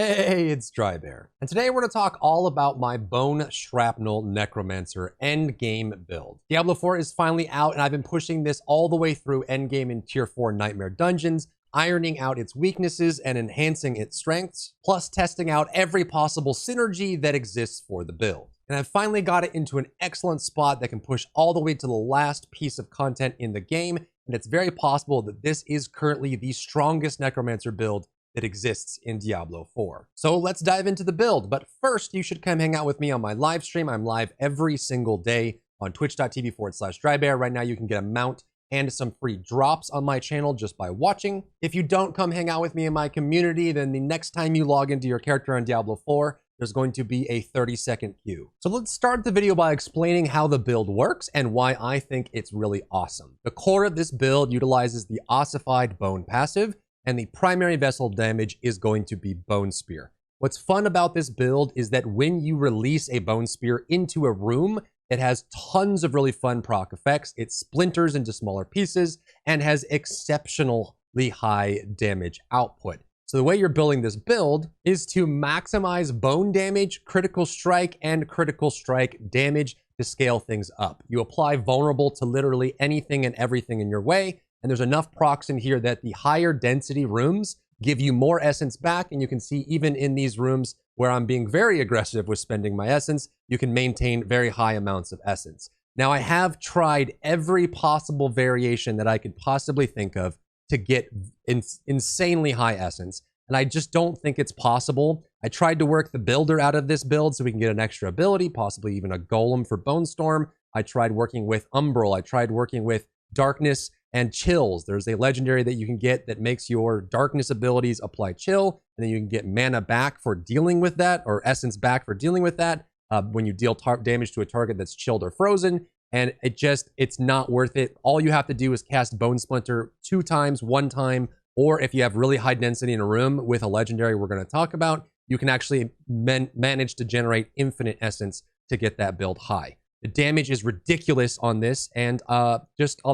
Hey, it's Drybear, and today we're going to talk all about my Bone Shrapnel Necromancer endgame build. Diablo 4 is finally out, and I've been pushing this all the way through endgame in Tier 4 Nightmare Dungeons, ironing out its weaknesses and enhancing its strengths, plus testing out every possible synergy that exists for the build. And I've finally got it into an excellent spot that can push all the way to the last piece of content in the game, and it's very possible that this is currently the strongest Necromancer build that exists in Diablo 4. So let's dive into the build. But first, you should come hang out with me on my live stream. I'm live every single day on twitch.tv/Drybear. Right now, you can get a mount and some free drops on my channel just by watching. If you don't come hang out with me in my community, then the next time you log into your character on Diablo 4, there's going to be a 30-second queue. So let's start the video by explaining how the build works and why I think it's really awesome. The core of this build utilizes the ossified bone passive, and the primary vessel damage is going to be Bone Spear. What's fun about this build is that when you release a Bone Spear into a room, it has tons of really fun proc effects. It splinters into smaller pieces and has exceptionally high damage output. So the way you're building this build is to maximize bone damage, critical strike, and critical strike damage to scale things up. You apply vulnerable to literally anything and everything in your way, and there's enough procs in here that the higher density rooms give you more essence back. And you can see even in these rooms where I'm being very aggressive with spending my essence, you can maintain very high amounts of essence. Now, I have tried every possible variation that I could possibly think of to get insanely high essence, and I just don't think it's possible. I tried to work the builder out of this build so we can get an extra ability, possibly even a golem for Bone Storm. I tried working with Umbral. I tried working with Darkness and Chills. There's a legendary that you can get that makes your darkness abilities apply chill, and then you can get mana back for dealing with that, or essence back for dealing with that when you deal damage to a target that's chilled or frozen. And it's not worth it. All you have to do is cast Bone Splinter 2 times, 1 time, or if you have really high density in a room with a legendary we're going to talk about, you can actually manage to generate infinite essence to get that build high. The damage is ridiculous on this, and I'll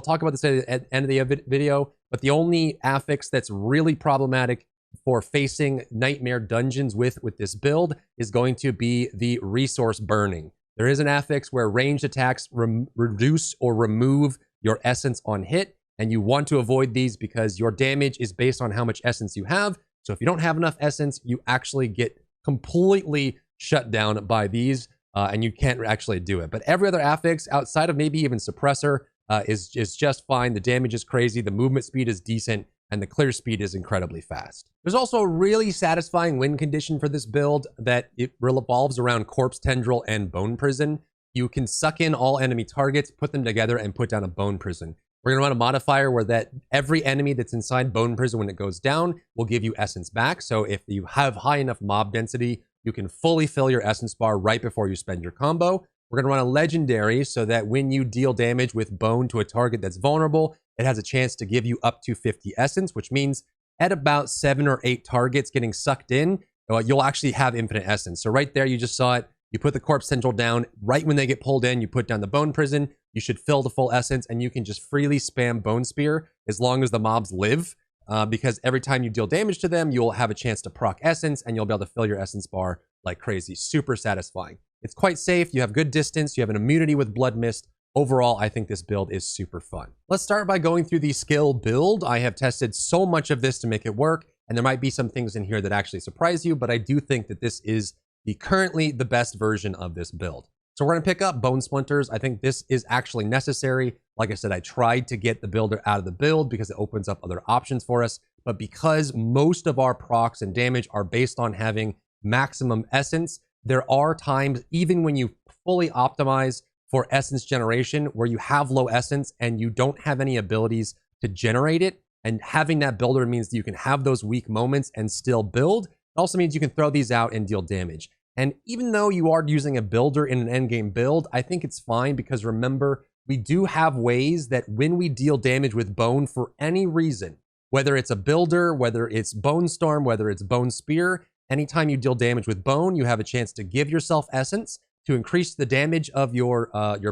talk about this at the end of the video, but the only affix that's really problematic for facing Nightmare Dungeons with this build is going to be the resource burning. There is an affix where ranged attacks reduce or remove your essence on hit, and you want to avoid these because your damage is based on how much essence you have. So if you don't have enough essence, you actually get completely shut down by these. And you can't actually do it. But every other affix outside of maybe even suppressor is just fine. The damage is crazy, the movement speed is decent, and the clear speed is incredibly fast. There's also a really satisfying win condition for this build that it revolves around Corpse Tendril and Bone Prison. You can suck in all enemy targets, put them together, and put down a Bone Prison. We're going to run a modifier where that every enemy that's inside Bone Prison when it goes down will give you essence back. So if you have high enough mob density, you can fully fill your essence bar right before you spend your combo. We're going to run a legendary so that when you deal damage with bone to a target that's vulnerable, it has a chance to give you up to 50 essence, which means at about 7 or 8 targets getting sucked in, you'll actually have infinite essence. So right there, you just saw it. You put the Corpse Tendril down. Right when they get pulled in, you put down the Bone Prison. You should fill the full essence, and you can just freely spam Bone Spear as long as the mobs live. Because every time you deal damage to them, you'll have a chance to proc essence, and you'll be able to fill your essence bar like crazy. Super satisfying. It's quite safe. You have good distance. You have an immunity with Blood Mist. Overall, I think this build is super fun. Let's start by going through the skill build. I have tested so much of this to make it work, and there might be some things in here that actually surprise you, but I do think that this is currently the best version of this build. So we're going to pick up Bone Splinters. I think this is actually necessary. Like I said, I tried to get the builder out of the build because it opens up other options for us. But because most of our procs and damage are based on having maximum essence, there are times, even when you fully optimize for essence generation, where you have low essence and you don't have any abilities to generate it. And having that builder means that you can have those weak moments and still build. It also means you can throw these out and deal damage. And even though you are using a builder in an endgame build, I think it's fine because remember, we do have ways that when we deal damage with bone for any reason, whether it's a builder, whether it's Bone Storm, whether it's Bone Spear, anytime you deal damage with bone, you have a chance to give yourself essence to increase the damage of your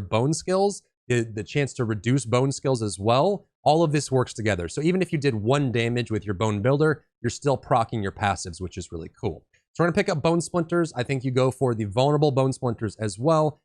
bone skills, the chance to reduce bone skills as well. All of this works together. So even if you did 1 damage with your bone builder, you're still proccing your passives, which is really cool. So we're gonna pick up Bone Splinters. I think you go for the vulnerable Bone Splinters as well.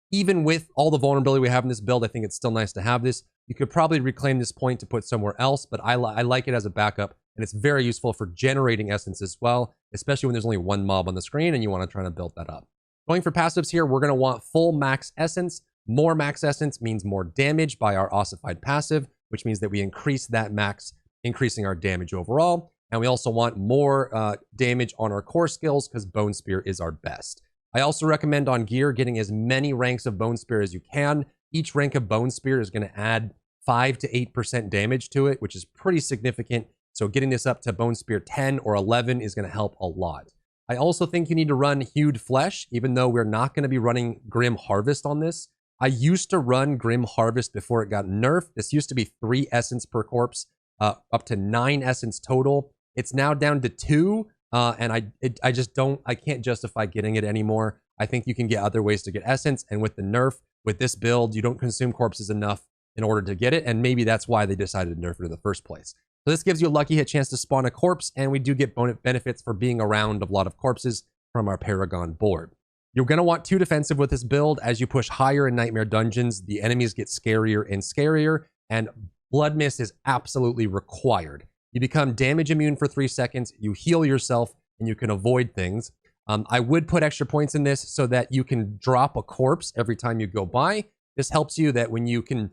Even with all the vulnerability we have in this build, I think it's still nice to have this. You could probably reclaim this point to put somewhere else, but I like it as a backup, and it's very useful for generating essence as well, especially when there's only one mob on the screen and you want to try to build that up. Going for passives here, we're going to want full max essence. More max essence means more damage by our ossified passive, which means that we increase that max, increasing our damage overall. And we also want more damage on our core skills because Bone Spear is our best. I also recommend on gear getting as many ranks of Bone Spear as you can. Each rank of Bone Spear is going to add 5 to 8% damage to it, which is pretty significant. So getting this up to Bone Spear 10 or 11 is going to help a lot. I also think you need to run Hewed Flesh, even though we're not going to be running Grim Harvest on this. I used to run Grim Harvest before it got nerfed. This used to be 3 essence per corpse, up to 9 essence total. It's now down to 2. And I can't justify getting it anymore. I think you can get other ways to get essence, and with the nerf, with this build, you don't consume corpses enough in order to get it, and maybe that's why they decided to nerf it in the first place. So this gives you a lucky hit chance to spawn a corpse, and we do get benefits for being around a lot of corpses from our Paragon board. You're going to want 2 defensive with this build. As you push higher in Nightmare Dungeons, the enemies get scarier and scarier, and Blood Mist is absolutely required. You become damage immune for 3 seconds, you heal yourself, and you can avoid things. I would put extra points in this so that you can drop a corpse every time you go by. This helps you that when you can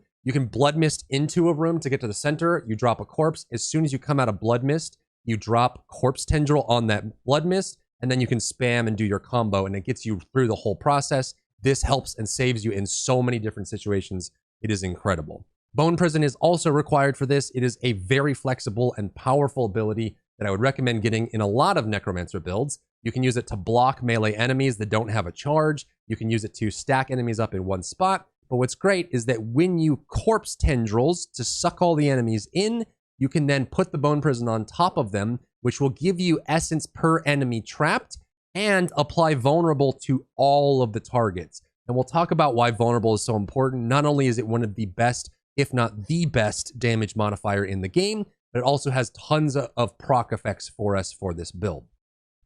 Blood Mist into a room to get to the center, you drop a corpse. As soon as you come out of Blood Mist, you drop Corpse Tendril on that Blood Mist, and then you can spam and do your combo, and it gets you through the whole process. This helps and saves you in so many different situations. It is incredible. Bone Prison is also required for this. It is a very flexible and powerful ability that I would recommend getting in a lot of Necromancer builds. You can use it to block melee enemies that don't have a charge. You can use it to stack enemies up in one spot. But what's great is that when you Corpse Tendrils to suck all the enemies in, you can then put the Bone Prison on top of them, which will give you essence per enemy trapped and apply vulnerable to all of the targets. And we'll talk about why vulnerable is so important. Not only is it one of the best, if not the best, damage modifier in the game, but it also has tons of proc effects for us for this build.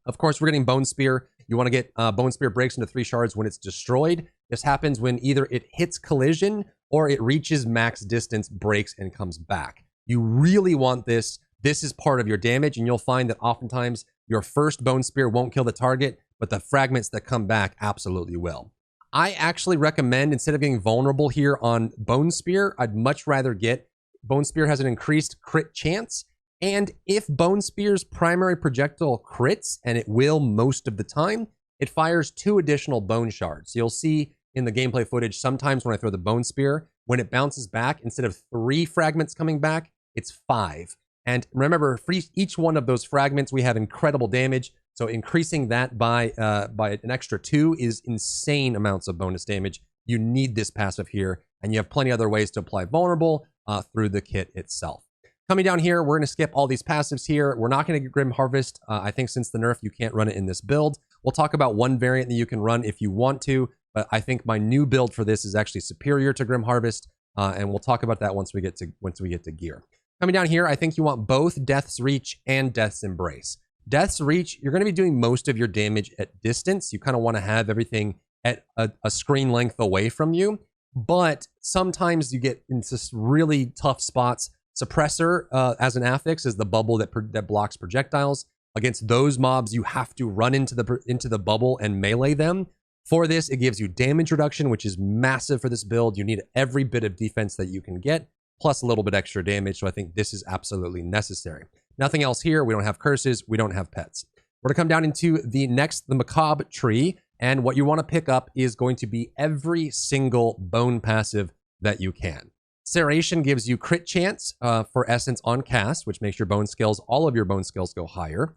Of course, we're getting Bone Spear. You want to get Bone Spear breaks into 3 shards when it's destroyed. This happens when either it hits collision or it reaches max distance, breaks, and comes back. You really want this. This is part of your damage, and you'll find that oftentimes your first Bone Spear won't kill the target, but the fragments that come back absolutely will. I actually recommend, instead of getting vulnerable here on Bone Spear, I'd much rather get Bone Spear has an increased crit chance, and if Bone Spear's primary projectile crits, and it will most of the time, it fires 2 additional Bone Shards. So you'll see in the gameplay footage, sometimes when I throw the Bone Spear, when it bounces back, instead of 3 fragments coming back, it's 5. And remember, for each one of those fragments, we have incredible damage. So increasing that by an extra 2 is insane amounts of bonus damage. You need this passive here, and you have plenty other ways to apply vulnerable through the kit itself. Coming down here, we're going to skip all these passives here. We're not going to get Grim Harvest. I think since the nerf, you can't run it in this build. We'll talk about one variant that you can run if you want to, but I think my new build for this is actually superior to Grim Harvest, and we'll talk about that once we get to gear. Coming down here, I think you want both Death's Reach and Death's Embrace. Death's Reach, you're going to be doing most of your damage at distance. You kind of want to have everything at a screen length away from you, but sometimes you get into really tough spots. Suppressor as an affix is the bubble that blocks projectiles. Against those mobs, you have to run into the bubble and melee them. For this, it gives you damage reduction, which is massive for this build. You need every bit of defense that you can get, plus a little bit extra damage. So I think this is absolutely necessary. Nothing else here. We don't have curses. We don't have pets. We're going to come down into the Macabre tree. And what you want to pick up is going to be every single bone passive that you can. Serration gives you crit chance for essence on cast, which makes your bone skills, all of your bone skills go higher.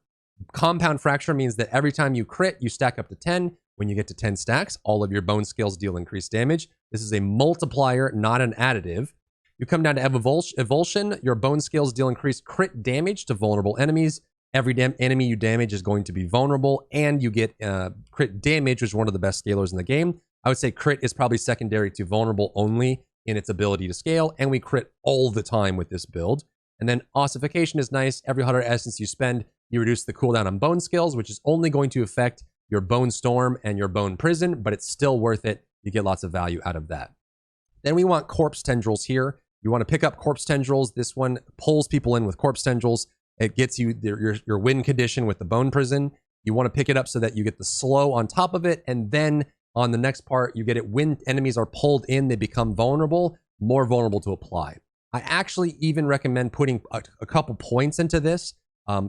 Compound Fracture means that every time you crit, you stack up to 10. When you get to 10 stacks, all of your bone skills deal increased damage. This is a multiplier, not an additive. You come down to Evulsion. Your bone skills deal increased crit damage to vulnerable enemies. Every enemy you damage is going to be vulnerable, and you get crit damage, which is one of the best scalers in the game. I would say crit is probably secondary to vulnerable only in its ability to scale, and we crit all the time with this build. And then ossification is nice. Every 100 essence you spend, you reduce the cooldown on bone skills, which is only going to affect your bone storm and your bone prison, but it's still worth it. You get lots of value out of that. Then we want corpse tendrils here. You want to pick up corpse tendrils. This one pulls people in with corpse tendrils. It gets you your win condition with the bone prison. You want to pick it up so that you get the slow on top of it. And then on the next part, you get it when enemies are pulled in, they become vulnerable, more vulnerable to apply. I actually even recommend putting a couple points into this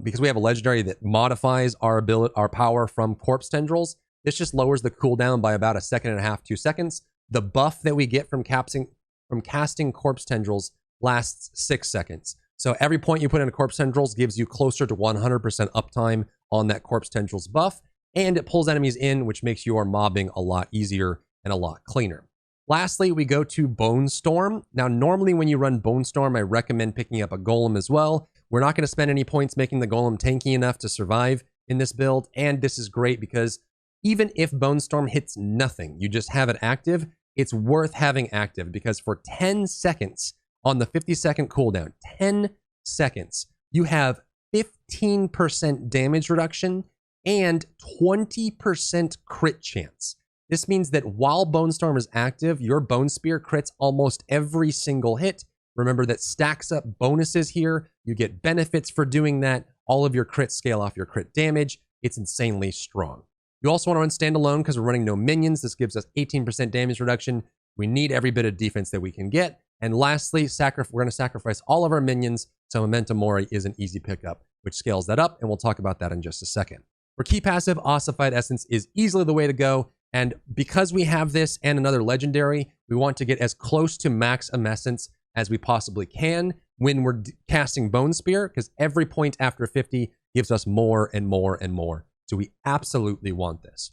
because we have a legendary that modifies our power from corpse tendrils. This just lowers the cooldown by about 1.5 seconds, 2 seconds. The buff that we get from casting corpse tendrils lasts 6 seconds. So every point you put in a corpse tendrils gives you closer to 100% uptime on that corpse tendrils buff, and it pulls enemies in, which makes your mobbing a lot easier and a lot cleaner. Lastly, we go to Bone Storm. Now, normally when you run Bone Storm, I recommend picking up a Golem as well. We're not going to spend any points making the Golem tanky enough to survive in this build, and this is great because even if Bone Storm hits nothing, you just have it active, it's worth having active because for 10 seconds on the 50-second cooldown, 10 seconds, you have 15% damage reduction and 20% crit chance. This means that while Bone Storm is active, your Bone Spear crits almost every single hit. Remember that stacks up bonuses here. You get benefits for doing that. All of your crits scale off your crit damage. It's insanely strong. You also want to run standalone because we're running no minions. This gives us 18% damage reduction. We need every bit of defense that we can get. And lastly, we're going to sacrifice all of our minions, so Memento Mori is an easy pickup, which scales that up, and we'll talk about that in just a second. For key passive, Ossified Essence is easily the way to go. And because we have this and another legendary, we want to get as close to max Essence as we possibly can when we're casting Bone Spear, because every point after 50 gives us more and more and more. So we absolutely want this.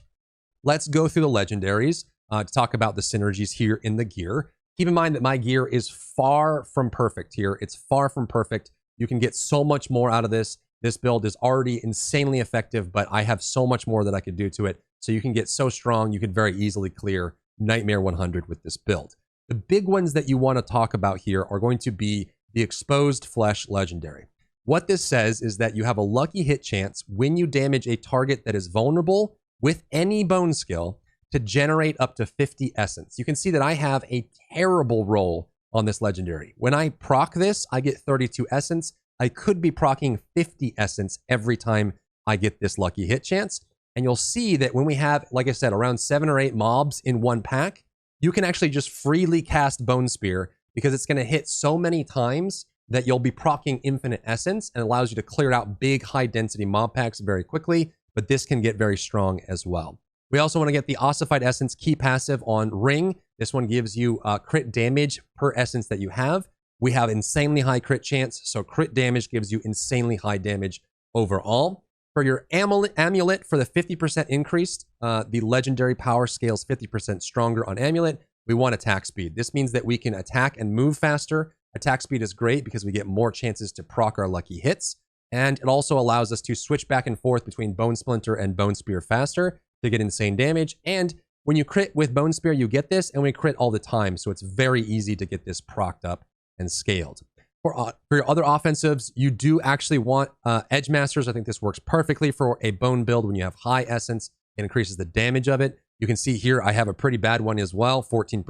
Let's go through the legendaries to talk about the synergies here in the gear. Keep in mind that my gear is far from perfect here. It's far from perfect. You can get so much more out of this. This build is already insanely effective, but I have so much more that I could do to it. So you can get so strong, you could very easily clear Nightmare 100 with this build. The big ones that you want to talk about here are going to be the Exposed Flesh Legendary. What this says is that you have a lucky hit chance when you damage a target that is vulnerable with any bone skill to generate up to 50 essence. You can see that I have a terrible roll on this legendary. When I proc this, I get 32 essence. I could be proccing 50 essence every time I get this lucky hit chance. And you'll see that when we have, like I said, around 7 or 8 mobs in one pack, you can actually just freely cast Bone Spear because it's going to hit so many times that you'll be proccing infinite essence and allows you to clear out big high density mob packs very quickly, but this can get very strong as well. We also want to get the Ossified Essence key passive on Ring. This one gives you crit damage per essence that you have. We have insanely high crit chance, so crit damage gives you insanely high damage overall. For your amulet, for the 50% increase, the legendary power scales 50% stronger on amulet. We want attack speed. This means that we can attack and move faster. Attack speed is great because we get more chances to proc our lucky hits. And it also allows us to switch back and forth between Bone Splinter and Bone Spear faster to get insane damage. And when you crit with Bone Spear, you get this, and we crit all the time. So it's very easy to get this procced up and scaled. For your other offensives, you do actually want Edge Masters. I think this works perfectly for a bone build when you have high essence. It increases the damage of it. You can see here I have a pretty bad one as well, 14%.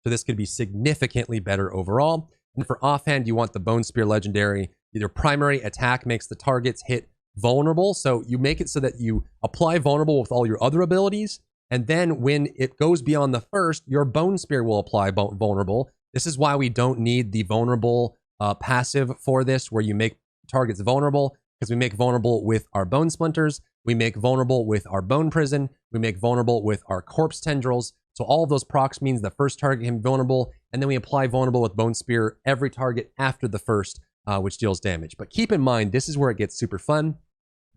So this could be significantly better overall. And for offhand, you want the Bone Spear Legendary. Your primary attack makes the targets hit vulnerable. So you make it so that you apply vulnerable with all your other abilities. And then when it goes beyond the first, your Bone Spear will apply vulnerable. This is why we don't need the vulnerable passive for this, where you make targets vulnerable, because we make vulnerable with our Bone Splinters, we make vulnerable with our Bone Prison, we make vulnerable with our Corpse Tendrils. So all of those procs means the first target can be vulnerable, and then we apply vulnerable with Bone Spear every target after the first, which deals damage. But keep in mind, this is where it gets super fun.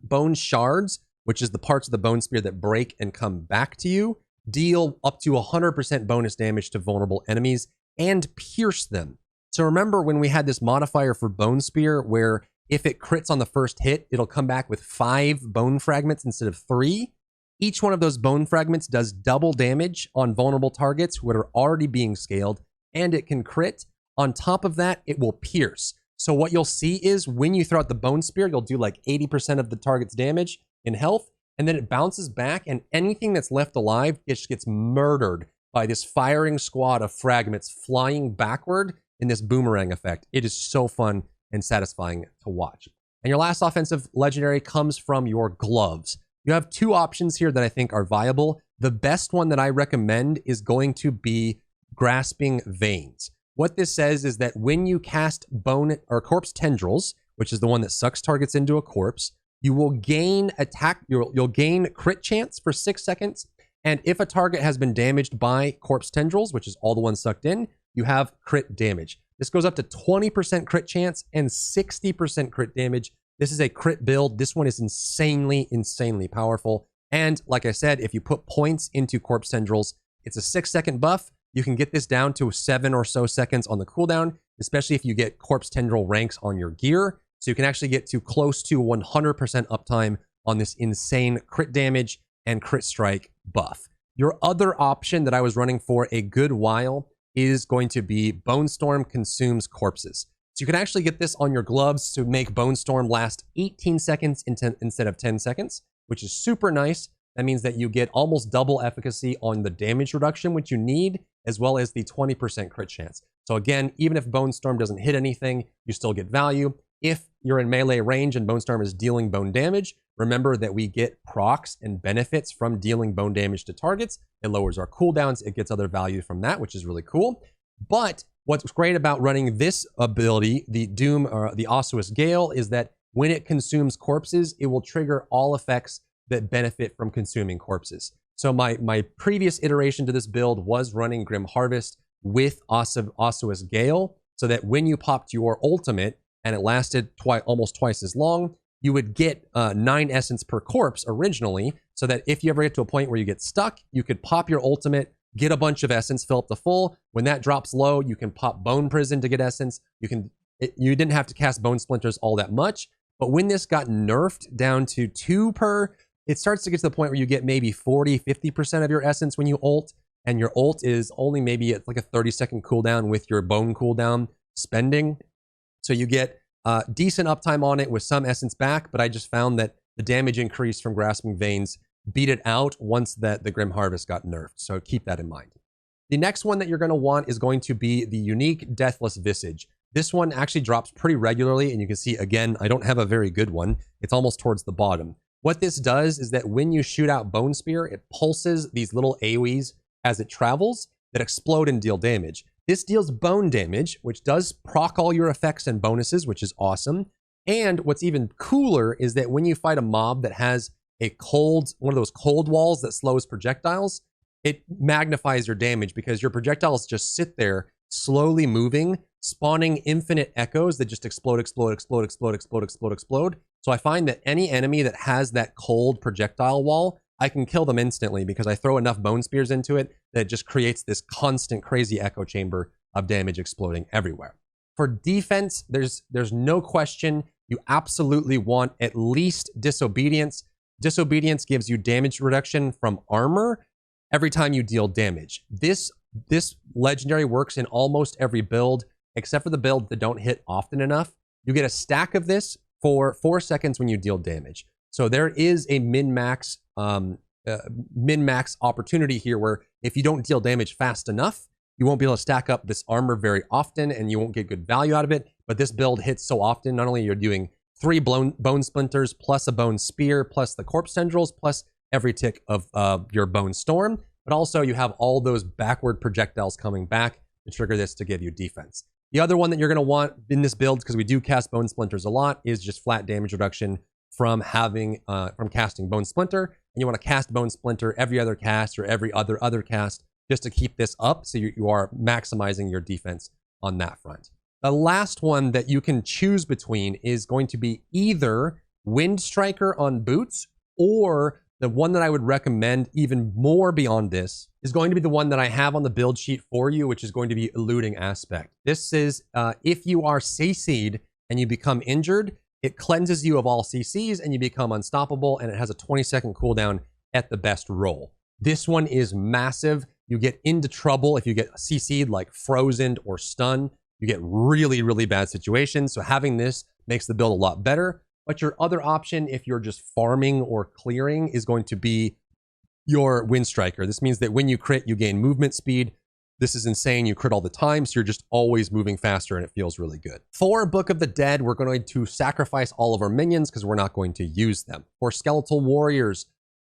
Bone Shards, which is the parts of the Bone Spear that break and come back to you, deal up to 100% bonus damage to vulnerable enemies and pierce them. So remember when we had this modifier for Bone Spear, where if it crits on the first hit, it'll come back with 5 bone fragments instead of 3. Each one of those bone fragments does double damage on vulnerable targets who are already being scaled, and it can crit. On top of that, it will pierce. So what you'll see is when you throw out the Bone Spear, you'll do like 80% of the target's damage in health, and then it bounces back, and anything that's left alive just gets murdered by this firing squad of fragments flying backward in this boomerang effect. It is so fun and satisfying to watch. And your last offensive legendary comes from your gloves. You have two options here that I think are viable. The best one that I recommend is going to be Grasping Veins. What this says is that when you cast Bone or Corpse Tendrils, which is the one that sucks targets into a corpse, you will gain you'll gain crit chance for 6 seconds. And if a target has been damaged by Corpse Tendrils, which is all the ones sucked in, you have crit damage. This goes up to 20% crit chance and 60% crit damage. This is a crit build. This one is insanely, insanely powerful. And like I said, if you put points into Corpse Tendrils, it's a 6-second buff. You can get this down to 7 or so seconds on the cooldown, especially if you get Corpse Tendril ranks on your gear. So you can actually get to close to 100% uptime on this insane crit damage and crit strike buff. Your other option that I was running for a good while is going to be Bone Storm Consumes Corpses. So you can actually get this on your gloves to make Bone Storm last 18 seconds instead of 10 seconds, which is super nice. That means that you get almost double efficacy on the damage reduction, which you need, as well as the 20% crit chance. So again, even if Bone Storm doesn't hit anything, you still get value. If you're in melee range and Bone Storm is dealing bone damage, remember that we get procs and benefits from dealing bone damage to targets. It lowers our cooldowns. It gets other value from that, which is really cool. But what's great about running this ability, the Doom or the Ossuous Gale, is that when it consumes corpses, it will trigger all effects that benefit from consuming corpses. So my previous iteration to this build was running Grim Harvest with Ossuous Gale, so that when you popped your ultimate and it lasted almost twice as long, you would get 9 essence per corpse originally, so that if you ever get to a point where you get stuck, you could pop your ultimate, get a bunch of essence, fill up the full. When that drops low, you can pop Bone Prison to get essence. You didn't have to cast Bone Splinters all that much, but when this got nerfed down to 2 per, it starts to get to the point where you get maybe 40-50% of your essence when you ult, and your ult is only maybe at like a 30-second cooldown with your bone cooldown spending. So you get decent uptime on it with some essence back, but I just found that the damage increase from Grasping Veins beat it out once that the Grim Harvest got nerfed. So keep that in mind. The next one that you're going to want is going to be the unique Deathless Visage. This one actually drops pretty regularly, and you can see, again, I don't have a very good one. It's almost towards the bottom. What this does is that when you shoot out Bone Spear, it pulses these little AoEs as it travels that explode and deal damage. This deals bone damage, which does proc all your effects and bonuses, which is awesome. And what's even cooler is that when you fight a mob that has one of those cold walls that slows projectiles, it magnifies your damage because your projectiles just sit there slowly moving, spawning infinite echoes that just explode, explode, explode, explode, explode, explode, explode. So I find that any enemy that has that cold projectile wall, I can kill them instantly because I throw enough Bone Spears into it that it just creates this constant crazy echo chamber of damage exploding everywhere. For defense, there's no question you absolutely want at least Disobedience. Disobedience gives you damage reduction from armor every time you deal damage. This legendary works in almost every build, except for the builds that don't hit often enough. You get a stack of this for 4 seconds when you deal damage. So there is a min-max opportunity here where if you don't deal damage fast enough, you won't be able to stack up this armor very often and you won't get good value out of it. But this build hits so often, not only you're doing 3 bone splinters plus a bone spear plus the corpse tendrils plus every tick of your bone storm, but also you have all those backward projectiles coming back to trigger this to give you defense. The other one that you're going to want in this build, because we do cast bone splinters a lot, is just flat damage reduction from casting Bone Splinter. And you want to cast Bone Splinter every other cast or every other cast just to keep this up, so you are maximizing your defense on that front. The last one that you can choose between is going to be either Wind Striker on boots, or the one that I would recommend even more beyond this is going to be the one that I have on the build sheet for you, which is going to be Eluding Aspect. This is if you are CC'd and you become injured, it cleanses you of all CCs and you become unstoppable, and it has a 20-second cooldown at the best roll. This one is massive. You get into trouble if you get CC'd, like frozen or stunned. you get really, really bad situations. So having this makes the build a lot better. But your other option, if you're just farming or clearing, is going to be your Wind Striker. This means that when you crit, you gain movement speed. This is insane. You crit all the time, so you're just always moving faster, and it feels really good. For Book of the Dead, we're going to sacrifice all of our minions because we're not going to use them. For Skeletal Warriors,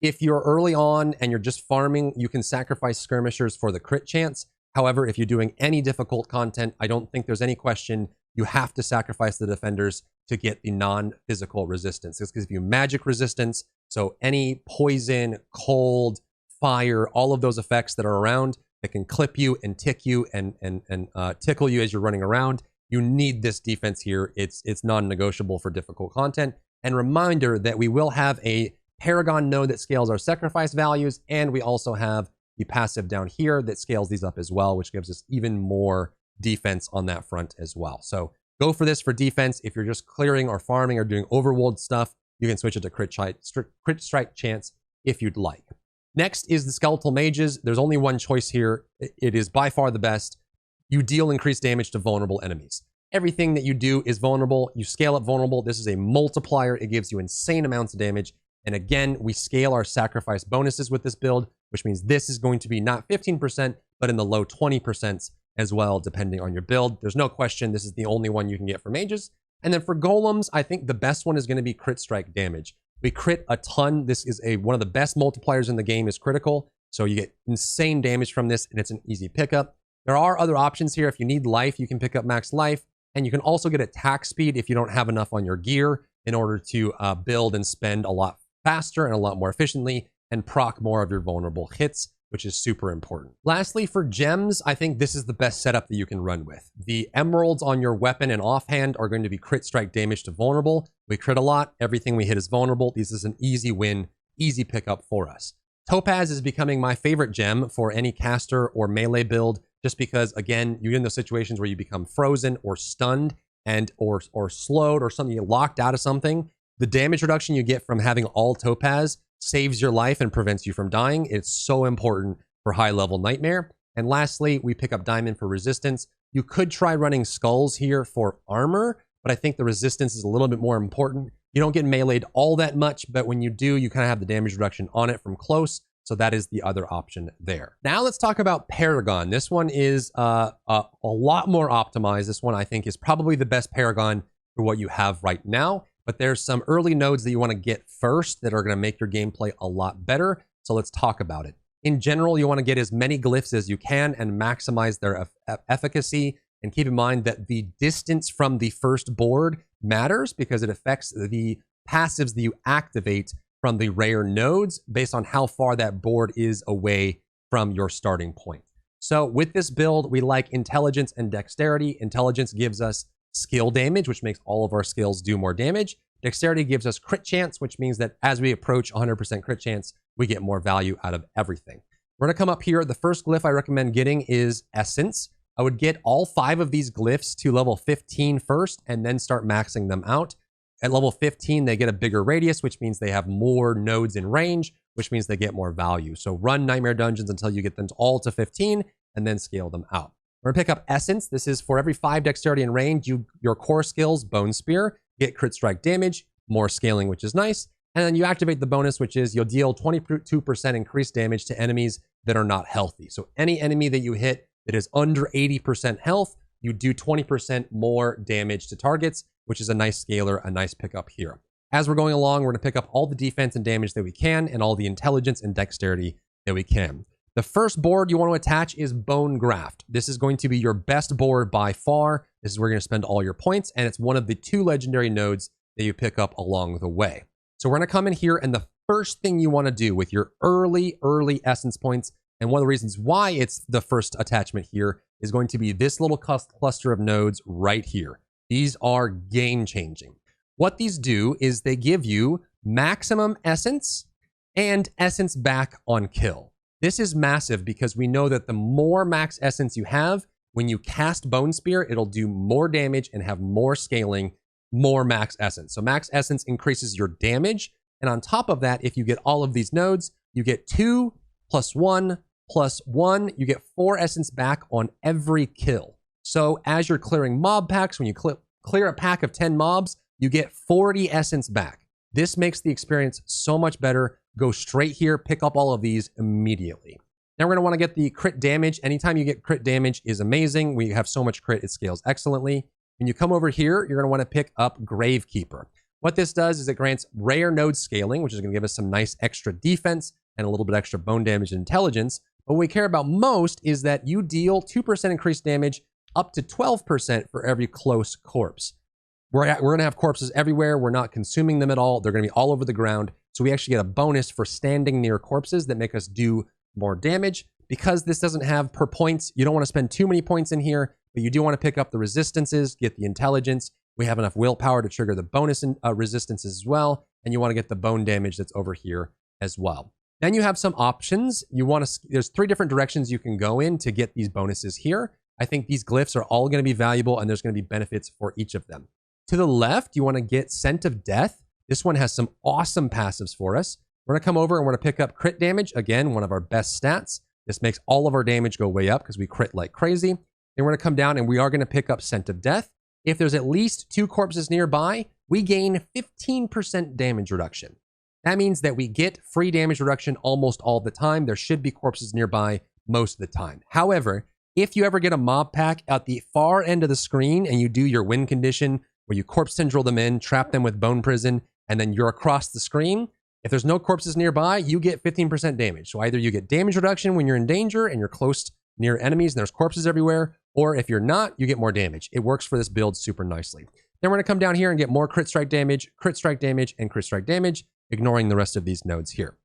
if you're early on and you're just farming, you can sacrifice Skirmishers for the crit chance. However, if you're doing any difficult content, I don't think there's any question you have to sacrifice the Defenders to get the non-physical resistance. This gives you magic resistance, so any poison, cold, fire, all of those effects that are around that can clip you and tick you and tickle you as you're running around. You need this defense here. It's non-negotiable for difficult content. And reminder that we will have a Paragon node that scales our sacrifice values, and we also have the passive down here that scales these up as well, which gives us even more defense on that front as well. So go for this for defense. If you're just clearing or farming or doing overworld stuff, you can switch it to crit strike chance if you'd like. Next is the Skeletal Mages. There's only one choice here. It is by far the best. You deal increased damage to vulnerable enemies. Everything that you do is vulnerable. You scale up vulnerable. This is a multiplier. It gives you insane amounts of damage. And again, we scale our sacrifice bonuses with this build, which means this is going to be not 15%, but in the low 20% as well, depending on your build. There's no question this is the only one you can get for mages. And then for golems, I think the best one is going to be crit strike damage. We crit a ton. This is one of the best multipliers in the game, is critical. So you get insane damage from this, and it's an easy pickup. There are other options here. If you need life, you can pick up max life. And you can also get attack speed if you don't have enough on your gear in order to build and spend a lot faster and a lot more efficiently and proc more of your vulnerable hits, which is super important. Lastly, for gems, I think this is the best setup that you can run with. The emeralds on your weapon and offhand are going to be crit strike damage to vulnerable. We crit a lot. Everything we hit is vulnerable. This is an easy win, easy pickup for us. Topaz is becoming my favorite gem for any caster or melee build, just because, again, you're in those situations where you become frozen or stunned and or slowed or something, you're locked out of something. The damage reduction you get from having all Topaz saves your life and prevents you from dying. It's so important for high-level Nightmare. And lastly, we pick up Diamond for resistance. You could try running Skulls here for armor, but I think the resistance is a little bit more important. You don't get meleeed all that much, but when you do, you kind of have the damage reduction on it from close. So that is the other option there. Now let's talk about Paragon. This one is a lot more optimized. This one I think is probably the best Paragon for what you have right now. But there's some early nodes that you want to get first that are going to make your gameplay a lot better. So let's talk about it. In general, you want to get as many glyphs as you can and maximize their efficacy. And keep in mind that the distance from the first board matters because it affects the passives that you activate from the rare nodes based on how far that board is away from your starting point. So with this build, we like intelligence and dexterity. Intelligence gives us skill damage, which makes all of our skills do more damage. Dexterity gives us crit chance, which means that as we approach 100% crit chance, we get more value out of everything. We're going to come up here. The first glyph I recommend getting is Essence. I would get all 5 of these glyphs to level 15 first and then start maxing them out. At level 15, they get a bigger radius, which means they have more nodes in range, which means they get more value. So run Nightmare Dungeons until you get them all to 15 and then scale them out. We're going to pick up Essence. This is for every 5 dexterity and range, your core skills, Bone Spear, get crit strike damage, more scaling, which is nice. And then you activate the bonus, which is you'll deal 22% increased damage to enemies that are not healthy. So any enemy that you hit that is under 80% health, you do 20% more damage to targets, which is a nice scaler, a nice pickup here. As we're going along, we're going to pick up all the defense and damage that we can and all the intelligence and dexterity that we can. The first board you want to attach is Bone Graft. This is going to be your best board by far. This is where you're going to spend all your points, and it's one of the 2 legendary nodes that you pick up along the way. So we're going to come in here, and the first thing you want to do with your early essence points, and one of the reasons why it's the first attachment here, is going to be this little cluster of nodes right here. These are game-changing. What these do is they give you maximum essence and essence back on kill. This is massive because we know that the more max essence you have, when you cast Bone Spear, it'll do more damage and have more scaling, more max essence. So max essence increases your damage. And on top of that, if you get all of these nodes, you get 2 + 1 + 1. You get 4 essence back on every kill. So as you're clearing mob packs, when you clear a pack of 10 mobs, you get 40 essence back. This makes the experience so much better. Go straight here, pick up all of these immediately. Now we're going to want to get the crit damage. Anytime you get crit damage is amazing. We have so much crit, it scales excellently. When you come over here, you're going to want to pick up Gravekeeper. What this does is it grants rare node scaling, which is going to give us some nice extra defense and a little bit extra bone damage and intelligence. But what we care about most is that you deal 2% increased damage up to 12% for every close corpse. We're going to have corpses everywhere. We're not consuming them at all. They're going to be all over the ground. So we actually get a bonus for standing near corpses that make us do more damage. Because this doesn't have per points, you don't want to spend too many points in here, but you do want to pick up the resistances, get the intelligence. We have enough willpower to trigger the bonus resistances as well. And you want to get the bone damage that's over here as well. Then you have some options. There's 3 different directions you can go in to get these bonuses here. I think these glyphs are all going to be valuable and there's going to be benefits for each of them. To the left, you want to get Scent of Death. This one has some awesome passives for us. We're going to come over and we're going to pick up crit damage. Again, one of our best stats. This makes all of our damage go way up because we crit like crazy. Then we're going to come down and we are going to pick up Scent of Death. If there's at least 2 corpses nearby, we gain 15% damage reduction. That means that we get free damage reduction almost all the time. There should be corpses nearby most of the time. However, if you ever get a mob pack at the far end of the screen and you do your win condition, where you corpse tendril them in, trap them with bone prison, and then you're across the screen. If there's no corpses nearby, you get 15% damage. So either you get damage reduction when you're in danger and you're close near enemies and there's corpses everywhere, or if you're not, you get more damage. It works for this build super nicely. Then we're going to come down here and get more crit strike damage, and crit strike damage, ignoring the rest of these nodes here.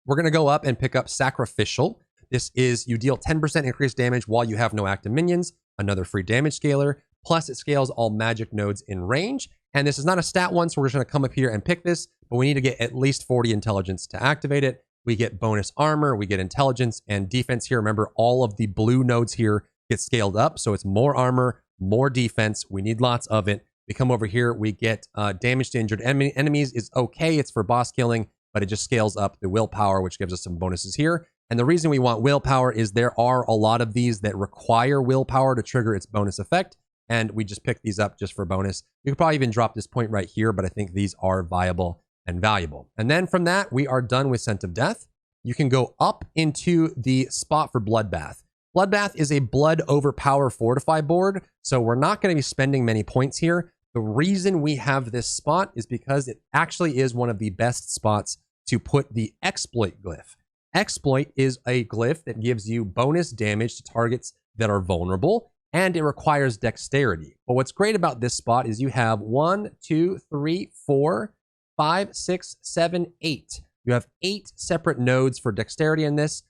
We're going to go up and pick up Sacrificial. This is you deal 10% increased damage while you have no active minions, another free damage scaler. Plus, it scales all magic nodes in range. And this is not a stat one, so we're just going to come up here and pick this. But we need to get at least 40 intelligence to activate it. We get bonus armor, we get intelligence and defense here. Remember, all of the blue nodes here get scaled up. So it's more armor, more defense. We need lots of it. We come over here, we get damage to injured enemies is okay. It's for boss killing, but it just scales up the willpower, which gives us some bonuses here. And the reason we want willpower is there are a lot of these that require willpower to trigger its bonus effect. And we just pick these up just for bonus. You could probably even drop this point right here, but I think these are viable and valuable. And then from that, we are done with Scent of Death. You can go up into the spot for Bloodbath. Bloodbath is a blood overpower fortify board, so we're not going to be spending many points here. The reason we have this spot is because it actually is one of the best spots to put the exploit glyph. Exploit is a glyph that gives you bonus damage to targets that are vulnerable, and it requires dexterity. But what's great about this spot is you have 1, 2, 3, 4, 5, 6, 7, 8. You have 8 separate nodes for dexterity in this.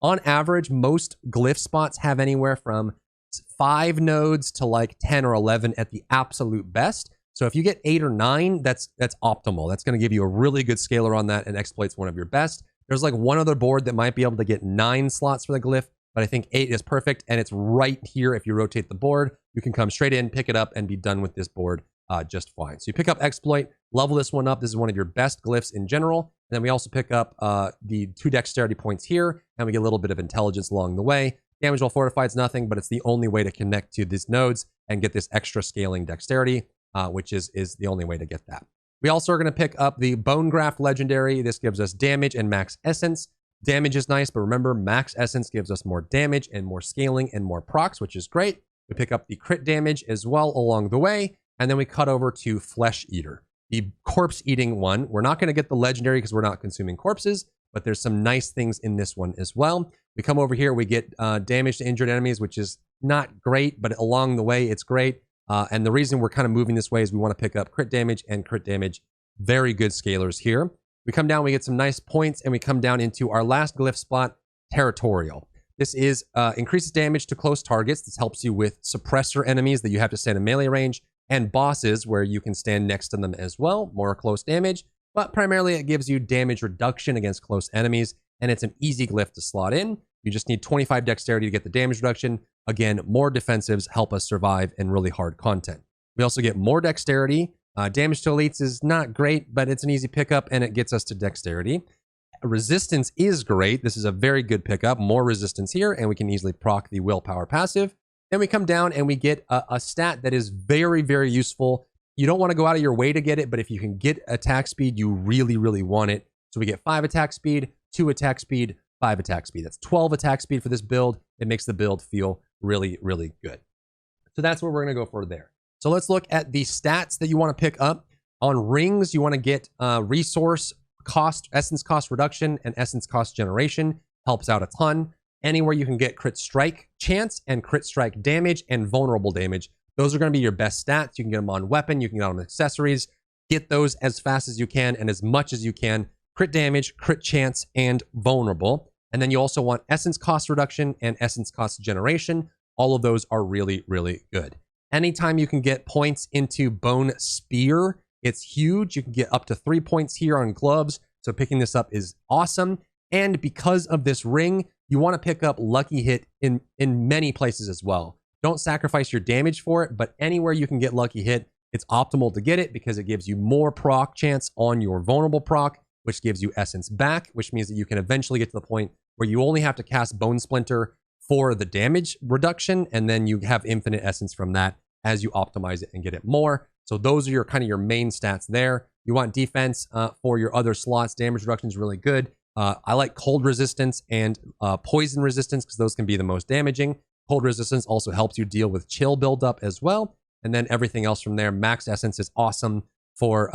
On average, most glyph spots have anywhere from 5 nodes to like 10 or 11 at the absolute best. So if you get 8 or 9, that's optimal. That's going to give you a really good scaler on that, and exploit's one of your best. There's like one other board that might be able to get 9 slots for the glyph, but I think 8 is perfect, and it's right here. If you rotate the board, you can come straight in, pick it up, and be done with this board just fine. So you pick up exploit, level this one up. This is one of your best glyphs in general. And then we also pick up the 2 dexterity points here, and we get a little bit of intelligence along the way. Damage while fortified is nothing, but it's the only way to connect to these nodes and get this extra scaling dexterity, which is the only way to get that. We also are going to pick up the Bone Graft Legendary. This gives us damage and max essence. Damage is nice, but remember, max essence gives us more damage and more scaling and more procs, which is great. We pick up the crit damage as well along the way, and then we cut over to Flesh Eater, the corpse eating one. We're not going to get the legendary because we're not consuming corpses, but there's some nice things in this one as well. We come over here, we get damage to injured enemies, which is not great, but along the way, it's great. And the reason we're kind of moving this way is we want to pick up crit damage and crit damage. Very good scalers here. We come down, we get some nice points, and we come down into our last glyph spot, Territorial. This is increases damage to close targets. This helps you with suppressor enemies that you have to stand in melee range, and bosses where you can stand next to them as well, more close damage. But primarily it gives you damage reduction against close enemies, and it's an easy glyph to slot in. You just need 25 dexterity to get the damage reduction. Again, more defensives help us survive in really hard content. We also get more dexterity. Damage to elites is not great, but it's an easy pickup, and it gets us to dexterity. Resistance is great. This is a very good pickup. More resistance here, and we can easily proc the willpower passive. Then we come down and we get a stat that is very, very useful. You don't want to go out of your way to get it, but if you can get attack speed, you really, really want it. So we get 5 attack speed, 2 attack speed, 5 attack speed. That's 12 attack speed for this build. It makes the build feel really, really good. So that's what we're going to go for there. So let's look at the stats that you want to pick up. On rings, you want to get resource cost, essence cost reduction, and essence cost generation. Helps out a ton. Anywhere you can get crit strike chance and crit strike damage and vulnerable damage. Those are going to be your best stats. You can get them on weapon. You can get them on accessories. Get those as fast as you can and as much as you can. Crit damage, crit chance, and vulnerable. And then you also want essence cost reduction and essence cost generation. All of those are really, really good. Anytime you can get points into bone spear, it's huge. You can get up to 3 points here on gloves. So picking this up is awesome. And because of this ring, you want to pick up lucky hit in many places as well. Don't sacrifice your damage for it, but anywhere you can get lucky hit, it's optimal to get it because it gives you more proc chance on your vulnerable proc, which gives you essence back, which means that you can eventually get to the point where you only have to cast Bone Splinter for the damage reduction, and then you have infinite essence from that as you optimize it and get it more. So those are your kind of your main stats there. You want defense for your other slots. Damage reduction is really good. I like cold resistance and poison resistance because those can be the most damaging. Cold resistance also helps you deal with chill buildup as well. And then everything else from there. Max essence is awesome for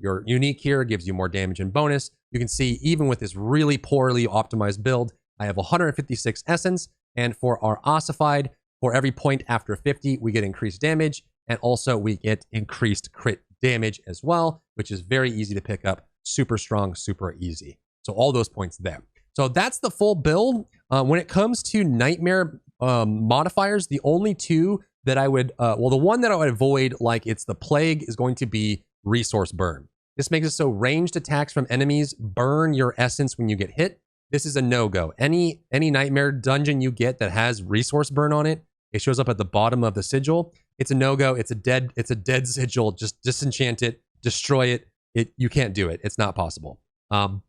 your unique here. It gives you more damage and bonus. You can see even with this really poorly optimized build, I have 156 essence. And for our ossified, for every point after 50, we get increased damage. And also we get increased crit damage as well, which is very easy to pick up. Super strong, super easy. So all those points there. So that's the full build. When it comes to nightmare modifiers, the only two that I would, well, the one that I would avoid, like it's the plague, is going to be resource burn. This makes it so ranged attacks from enemies burn your essence when you get hit. This is a no-go. Any nightmare dungeon you get that has resource burn on it, it shows up at the bottom of the sigil. It's a no-go. It's a dead sigil. Just disenchant it, destroy it. You can't do it. It's not possible.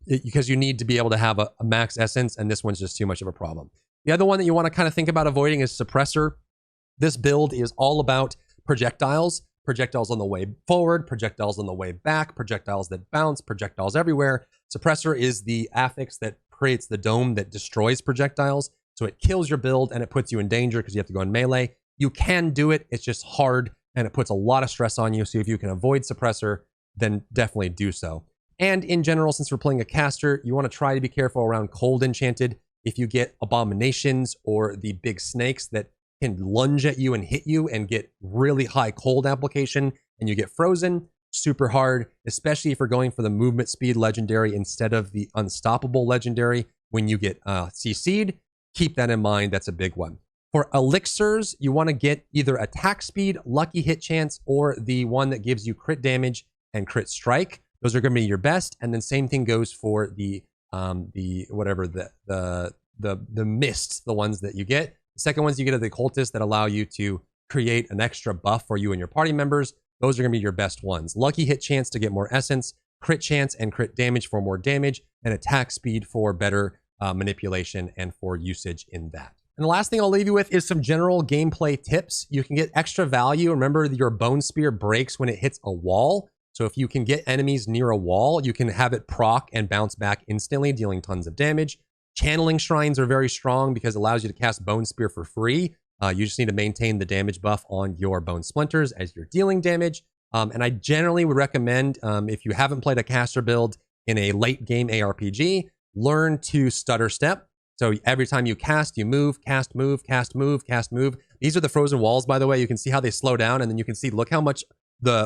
Because you need to be able to have a max essence, and this one's just too much of a problem. The other one that you want to kind of think about avoiding is suppressor. This build is all about projectiles. Projectiles on the way forward, projectiles on the way back, projectiles that bounce, projectiles everywhere. Suppressor is the affix that creates the dome that destroys projectiles. So it kills your build and it puts you in danger because you have to go in melee. You can do it. It's just hard and it puts a lot of stress on you. So if you can avoid suppressor, then definitely do so. And in general, since we're playing a caster, you want to try to be careful around cold enchanted. If you get abominations or the big snakes that can lunge at you and hit you and get really high cold application and you get frozen, super hard, especially if you're going for the movement speed legendary instead of the unstoppable legendary when you get CC'd. Keep that in mind. That's a big one. For elixirs, you want to get either attack speed, lucky hit chance, or the one that gives you crit damage and crit strike. Those are going to be your best. And then same thing goes for the mists, the ones that you get. The second ones you get are the cultists that allow you to create an extra buff for you and your party members. Those are going to be your best ones. Lucky hit chance to get more essence, crit chance and crit damage for more damage, and attack speed for better manipulation and for usage in that. And the last thing I'll leave you with is some general gameplay tips. You can get extra value. Remember, your bone spear breaks when it hits a wall. So if you can get enemies near a wall, you can have it proc and bounce back instantly, dealing tons of damage. Channeling shrines are very strong because it allows you to cast Bone Spear for free. You just need to maintain the damage buff on your Bone Splinters as you're dealing damage. And I generally would recommend, if you haven't played a caster build in a late game ARPG, learn to stutter step. So every time you cast, you move, cast, move, cast, move, cast, move. These are the frozen walls, by the way. You can see how they slow down, and then you can see, look how much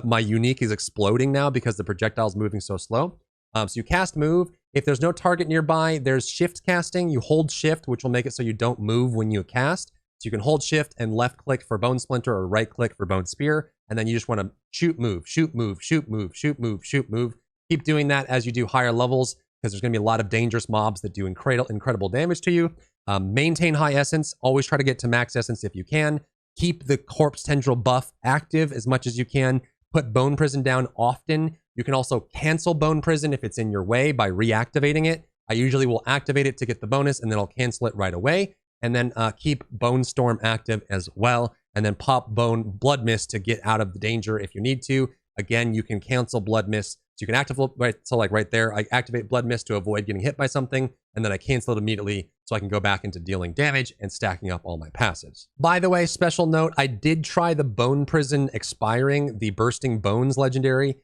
my unique is exploding now because the projectile is moving so slow. So you cast, move. If there's no target nearby, there's shift casting. You hold shift, which will make it so you don't move when you cast. So you can hold shift and left click for Bone Splinter or right click for Bone Spear. And then you just want to shoot, move, shoot, move, shoot, move, shoot, move, shoot, move. Keep doing that as you do higher levels because there's going to be a lot of dangerous mobs that do incredible damage to you. Maintain high essence. Always try to get to max essence if you can. Keep the Corpse Tendril buff active as much as you can. Put Bone Prison down often. You can also cancel Bone Prison if it's in your way by reactivating it. I usually will activate it to get the bonus and then I'll cancel it right away. and then keep Bone Storm active as well, and then pop Blood Mist to get out of the danger if you need to. Again, you can cancel Blood Mist. So you can activate, right, so like right there, I activate Blood Mist to avoid getting hit by something, and then I cancel it immediately so I can go back into dealing damage and stacking up all my passives. By the way, special note, I did try the Bone Prison expiring, the Bursting Bones legendary.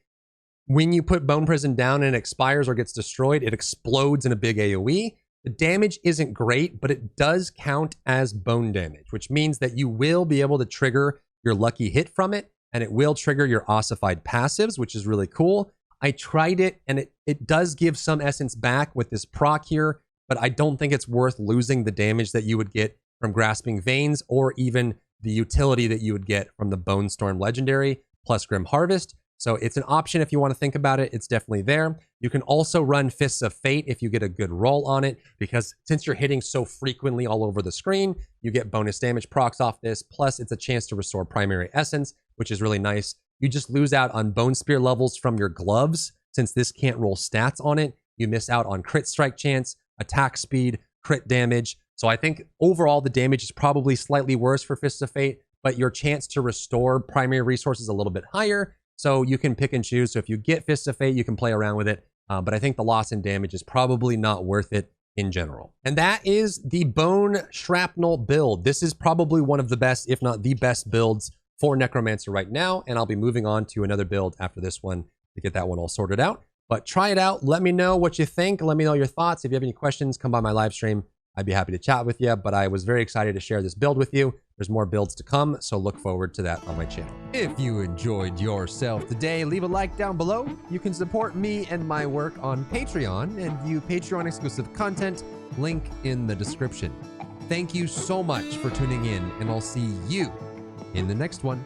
When you put Bone Prison down and it expires or gets destroyed, it explodes in a big AoE. The damage isn't great, but it does count as bone damage, which means that you will be able to trigger your lucky hit from it, and it will trigger your ossified passives, which is really cool. I tried it, and it does give some essence back with this proc here, but I don't think it's worth losing the damage that you would get from Grasping Veins, or even the utility that you would get from the Bone Storm Legendary plus Grim Harvest. So it's an option if you want to think about it. It's definitely there. You can also run Fists of Fate if you get a good roll on it, because since you're hitting so frequently all over the screen, you get bonus damage procs off this, plus it's a chance to restore primary essence, which is really nice. You just lose out on Bone Spear levels from your gloves. Since this can't roll stats on it, you miss out on crit strike chance, attack speed, crit damage. So I think overall the damage is probably slightly worse for Fists of Fate, but your chance to restore primary resources is a little bit higher. So you can pick and choose. So if you get Fists of Fate, you can play around with it. But I think the loss in damage is probably not worth it in general. And that is the Bone Shrapnel build. This is probably one of the best, if not the best builds for Necromancer right now, and I'll be moving on to another build after this one to get that one all sorted out. But try it out. Let me know what you think. Let me know your thoughts. If you have any questions, come by my live stream. I'd be happy to chat with you, but I was very excited to share this build with you. There's more builds to come, so look forward to that on my channel. If you enjoyed yourself today, leave a like down below. You can support me and my work on Patreon and view Patreon exclusive content, link in the description. Thank you so much for tuning in, and I'll see you in the next one.